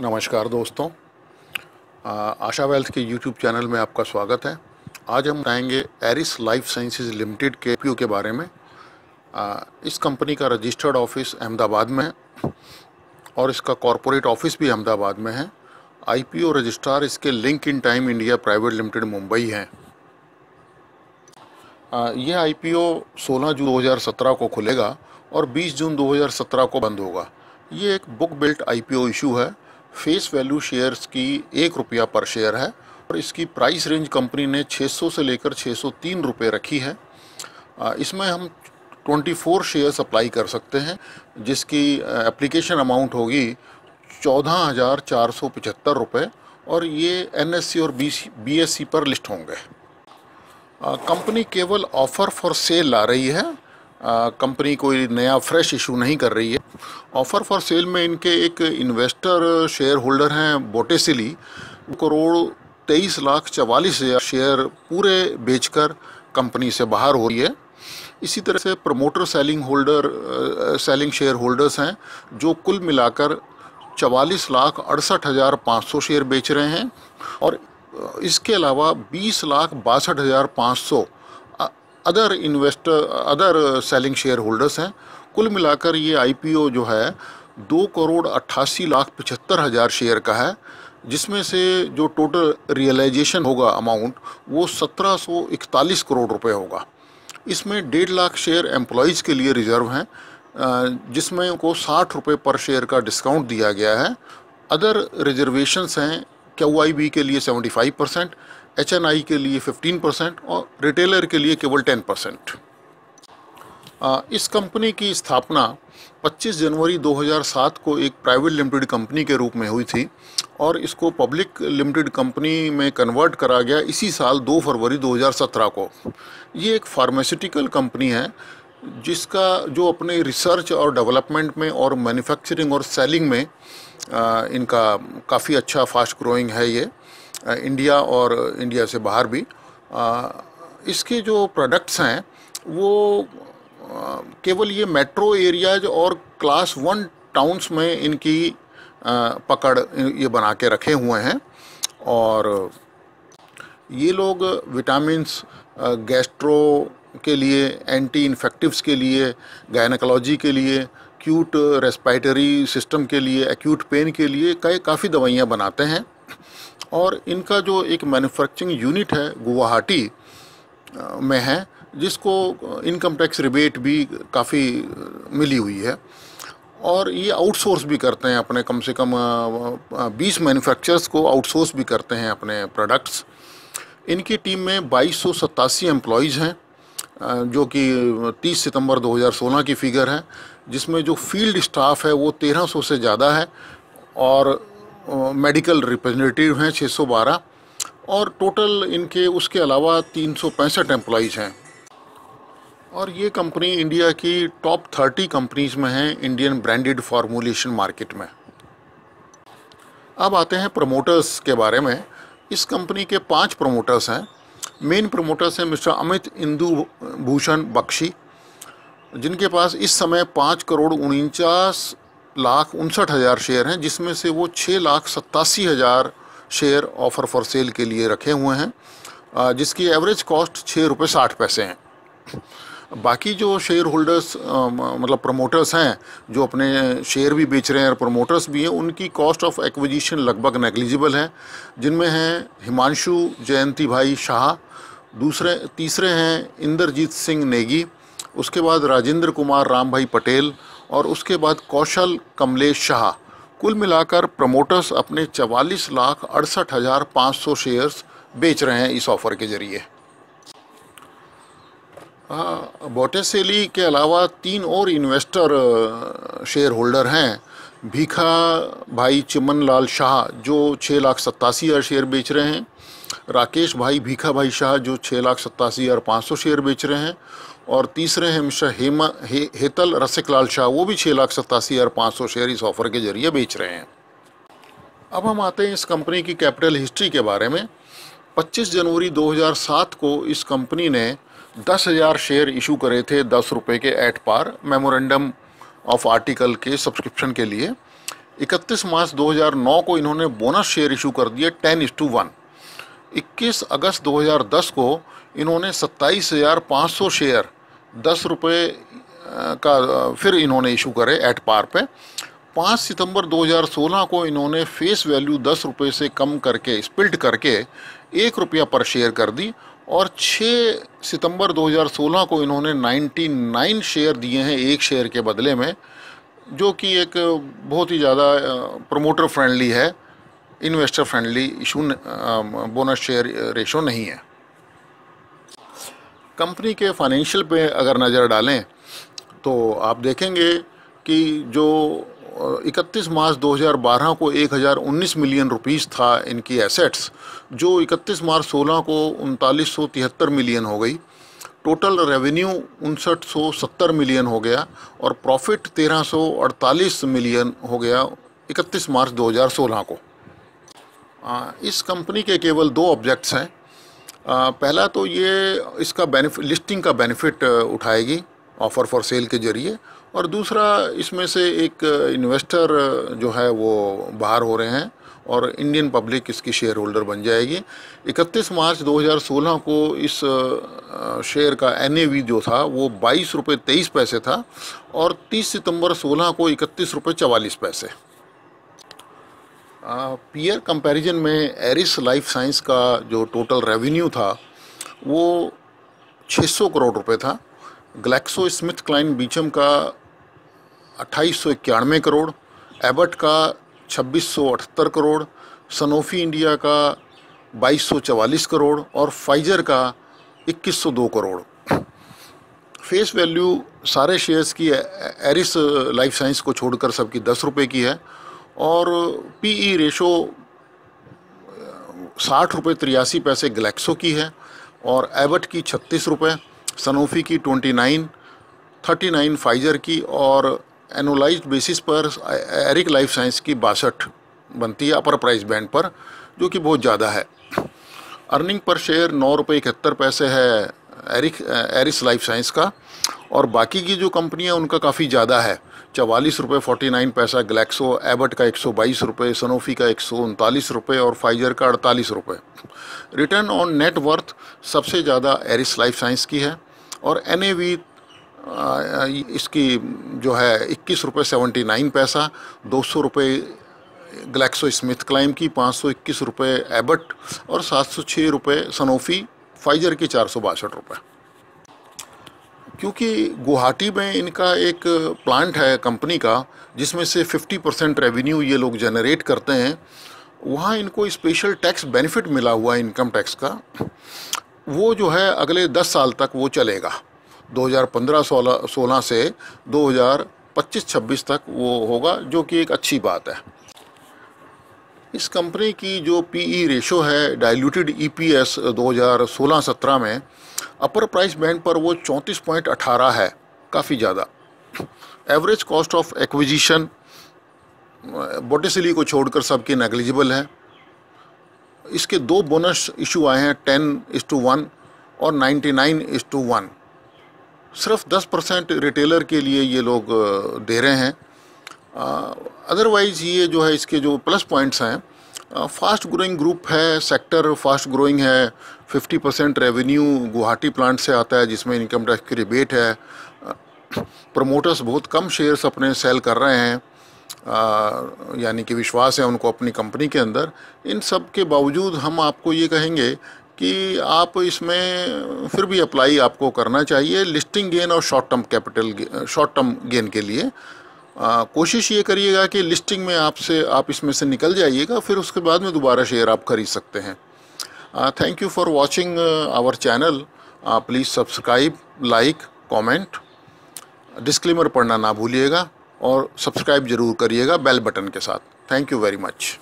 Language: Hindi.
नमस्कार दोस्तों, आशा वेल्थ के यूट्यूब चैनल में आपका स्वागत है। आज हम बताएंगे एरिस लाइफ साइंसेज लिमिटेड के आईपीओ के बारे में। इस कंपनी का रजिस्टर्ड ऑफिस अहमदाबाद में है और इसका कॉरपोरेट ऑफिस भी अहमदाबाद में है। आईपीओ रजिस्ट्रार इसके link in time India private limited Mumbai हैं। यह आईपीओ 16 जून 2017 को खुलेगा और 20 जून 2017 को बंद होगा। ये एक बुक बिल्ट आईपीओ इशू है। फेस वैल्यू शेयर्स की ₹1 पर शेयर है और इसकी प्राइस रेंज कंपनी ने 600 से लेकर 603 रुपये रखी है। इसमें हम 24 शेयर्स अप्लाई कर सकते हैं, जिसकी एप्लीकेशन अमाउंट होगी 14,475 रुपये और ये एनएससी और बीएससी पर लिस्ट होंगे। कंपनी केवल ऑफ़र फॉर सेल ला रही है। कंपनी कोई नया फ्रेश इशू नहीं कर रही है। ऑफ़र फॉर सेल में इनके एक इन्वेस्टर शेयर होल्डर हैं बोटेसिली, करोड़ 23,44,000 शेयर पूरे बेचकर कंपनी से बाहर हो रही है। इसी तरह से प्रमोटर सेलिंग शेयर होल्डर्स हैं जो कुल मिलाकर 44,68,500 शेयर बेच रहे हैं और इसके अलावा 20,62,500 अदर सेलिंग शेयर होल्डर्स हैं। कुल मिलाकर ये आईपीओ जो है 2,88,75,000 शेयर का है, जिसमें से जो टोटल रियलाइजेशन होगा अमाउंट वो 1,741 करोड़ रुपए होगा। इसमें 1.5 लाख शेयर एम्प्लॉयज़ के लिए रिजर्व हैं, जिसमें उनको 60 रुपये पर शेयर का डिस्काउंट दिया गया है। अदर रिजर्वेशंस हैं QIB के लिए 75%, HNI के लिए 15% और रिटेलर के लिए केवल 10%। इस कंपनी की स्थापना 25 जनवरी 2007 को एक प्राइवेट लिमिटेड कंपनी के रूप में हुई थी और इसको पब्लिक लिमिटेड कंपनी में कन्वर्ट करा गया इसी साल 2 फरवरी 2017 को। ये एक फार्मास्यूटिकल कंपनी है जिसका जो अपने रिसर्च और डेवलपमेंट में और मैन्युफैक्चरिंग और सेलिंग में इनका काफ़ी अच्छा फास्ट ग्रोइंग है। ये इंडिया और इंडिया से बाहर भी। इसके जो प्रोडक्ट्स हैं वो केवल ये मेट्रो एरियाज और क्लास 1 टाउन्स में इनकी पकड़ ये बना के रखे हुए हैं और ये लोग विटामिन्स, गैस्ट्रो के लिए, एंटी इन्फेक्टिव्स के लिए, गायनेकोलॉजी के लिए, एक्यूट रेस्पिरेटरी सिस्टम के लिए, एक्यूट पेन के लिए काफ़ी दवाइयाँ बनाते हैं। और इनका जो एक मैन्युफैक्चरिंग यूनिट है गुवाहाटी में है, जिसको इनकम टैक्स रिबेट भी काफ़ी मिली हुई है और ये आउटसोर्स भी करते हैं अपने कम से कम 20 मैन्युफैक्चरर्स को आउटसोर्स भी करते हैं अपने प्रोडक्ट्स। इनकी टीम में 2287 एम्प्लॉयज़ हैं, जो कि 30 सितंबर 2016 की फ़िगर है, जिसमें जो फील्ड स्टाफ है वो 1300 से ज़्यादा है और मेडिकल रिप्रेजेंटेटिव हैं 612 और टोटल इनके उसके अलावा 365 एम्प्लॉयज़ हैं। और ये कंपनी इंडिया की टॉप 30 कंपनीज़ में है इंडियन ब्रांडेड फार्मूलेशन मार्केट में। अब आते हैं प्रमोटर्स के बारे में। इस कंपनी के 5 प्रमोटर्स हैं। मेन प्रमोटर्स हैं मिस्टर अमित इंदु भूषण बख्शी, जिनके पास इस समय 5,49,59,000 शेयर हैं, जिसमें से वो 6,87,000 शेयर ऑफ़र फॉर सेल के लिए रखे हुए हैं, जिसकी एवरेज कॉस्ट ₹6.60 है। बाकी जो शेयर होल्डर्स मतलब प्रमोटर्स हैं जो अपने शेयर भी बेच रहे हैं और प्रमोटर्स भी हैं, उनकी कॉस्ट ऑफ एक्विजिशन लगभग नेग्लिजिबल है, जिनमें हैं हिमांशु जयंती भाई शाह, तीसरे हैं इंद्रजीत सिंह नेगी, उसके बाद राजेंद्र कुमार राम भाई पटेल और उसके बाद कौशल कमलेश शाह। कुल मिलाकर प्रमोटर्स अपने 44,68,500 शेयर्स बेच रहे हैं इस ऑफ़र के ज़रिए। बोटेसिली के अलावा 3 और इन्वेस्टर शेयर होल्डर हैं। भीखा भाई चिमन लाल शाह जो 6,87,000 शेयर बेच रहे हैं, राकेश भाई भीखा भाई शाह जो 6,87,500 शेयर बेच रहे हैं और तीसरे हैं मिस्टर हेतल रसिक लाल शाह, वो भी 6,87,500 शेयर इस ऑफ़र के ज़रिए बेच रहे हैं। अब हम आते हैं इस कंपनी की कैपिटल हिस्ट्री के बारे में। 25 जनवरी 2007 को इस कंपनी ने 10,000 शेयर इशू करे थे ₹10 के at par memorandum of article के सब्सक्रिप्शन के लिए। 31 मार्च 2009 को इन्होंने बोनस शेयर इशू कर दिए 10:1। 21 अगस्त 2010 को इन्होंने 27,500 शेयर 10 रुपये का फिर इन्होंने इशू करे एट पार पे। 5 सितंबर 2016 को इन्होंने फेस वैल्यू 10 रुपये से कम करके स्प्लिट करके 1 रुपया पर शेयर कर दी, और 6 सितंबर 2016 को इन्होंने 99 शेयर दिए हैं एक शेयर के बदले में, जो कि एक बहुत ही ज़्यादा प्रमोटर फ्रेंडली है, investor friendly issue bonus share ratio नहीं है। कंपनी के फाइनेंशियल पे अगर नज़र डालें तो आप देखेंगे कि जो 31 मार्च 2012 को 1019 मिलियन रुपीस था इनकी एसेट्स, जो 31 मार्च 16 को 3973 मिलियन हो गई। टोटल रेवेन्यू 5970 मिलियन हो गया और प्रॉफिट 1348 मिलियन हो गया 31 मार्च 2016 को। इस कंपनी के केवल 2 ऑब्जेक्ट्स हैं। पहला तो ये इसका लिस्टिंग का बेनिफिट उठाएगी ऑफ़र फॉर सेल के जरिए, और दूसरा इसमें से एक इन्वेस्टर जो है वो बाहर हो रहे हैं और इंडियन पब्लिक इसकी शेयर होल्डर बन जाएगी। 31 मार्च 2016 को इस शेयर का NAV जो था वो 22 रुपये 23 पैसे था, और 30 सितंबर 16 को 31 रुपये 44 पैसे। पीयर कंपैरिजन में एरिस लाइफ साइंस का जो टोटल रेवेन्यू था वो 600 करोड़ रुपए था। ग्लैक्सो स्मिथ क्लाइन बीचम का 2891 करोड़, एबट का 2678 करोड़, सनोफी इंडिया का 2244 करोड़ और फाइजर का 2102 करोड़। फेस वैल्यू सारे शेयर्स की एरिस लाइफ साइंस को छोड़कर सबकी 10 रुपये की है, और PE रेशो 60 रुपये 83 पैसे ग्लैक्सो की है, और एबट की 36 रुपये, सनोफी की 39 फाइजर की, और एनुअलाइज्ड बेसिस पर एरिक लाइफ साइंस की 62 बनती है अपर प्राइस बैंड पर, जो कि बहुत ज़्यादा है। अर्निंग पर शेयर 9 रुपये 71 पैसे है एरिस लाइफ साइंस का, और बाकी की जो कंपनियां उनका काफ़ी ज़्यादा है। 44 रुपये 49 पैसा ग्लैक्सो, एबट का 122 रुपये, सनोफी का 139 रुपये और फाइजर का 48 रुपये। रिटर्न ऑन नेट वर्थ सबसे ज़्यादा एरिस लाइफ साइंस की है, और NAV इसकी जो है 21 रुपये 79 पैसा, 200 रुपये ग्लैक्सो स्मिथ क्लाइन की, 521 रुपये एबट और 706 रुपये सनोफी, फाइजर की 462 रुपये। क्योंकि गुवाहाटी में इनका एक प्लांट है कंपनी का जिसमें से 50% रेवेन्यू ये लोग जनरेट करते हैं, वहाँ इनको स्पेशल टैक्स बेनिफिट मिला हुआ है इनकम टैक्स का। वो जो है अगले 10 साल तक वो चलेगा, 2015-16 से 2025-26 तक वो होगा, जो कि एक अच्छी बात है। इस कंपनी की जो PE रेशो है डाइल्यूटेड EPS 2016-17 में अपर प्राइस बैंड पर वो 34.18 है, काफ़ी ज़्यादा। एवरेज कॉस्ट ऑफ एक्विजिशन बोटिसिली को छोड़कर सबके नेग्लिजिबल है। इसके 2 बोनस इशू आए हैं 10:1 और 99:1। सिर्फ 10% रिटेलर के लिए ये लोग दे रहे हैं। अदरवाइज़ ये जो है इसके जो प्लस पॉइंट्स हैं, फास्ट ग्रोइंग ग्रुप है, सेक्टर फास्ट ग्रोइंग है, 50% रेवेन्यू गुवाहाटी प्लांट से आता है जिसमें इनकम टैक्स की रिबेट है। प्रमोटर्स बहुत कम शेयर्स अपने सेल कर रहे हैं, यानी कि विश्वास है उनको अपनी कंपनी के अंदर। इन सब के बावजूद हम आपको ये कहेंगे कि आप इसमें फिर भी अप्लाई आपको करना चाहिए लिस्टिंग गेन और शॉर्ट टर्म गेन के लिए। कोशिश ये करिएगा कि लिस्टिंग में आप इसमें से निकल जाइएगा, फिर उसके बाद में दोबारा शेयर आप खरीद सकते हैं। Thank you for watching our channel. Please subscribe, like, comment, disclaimer पढ़ना ना भूलिएगा और सब्सक्राइब ज़रूर करिएगा बेल बटन के साथ। Thank you very much.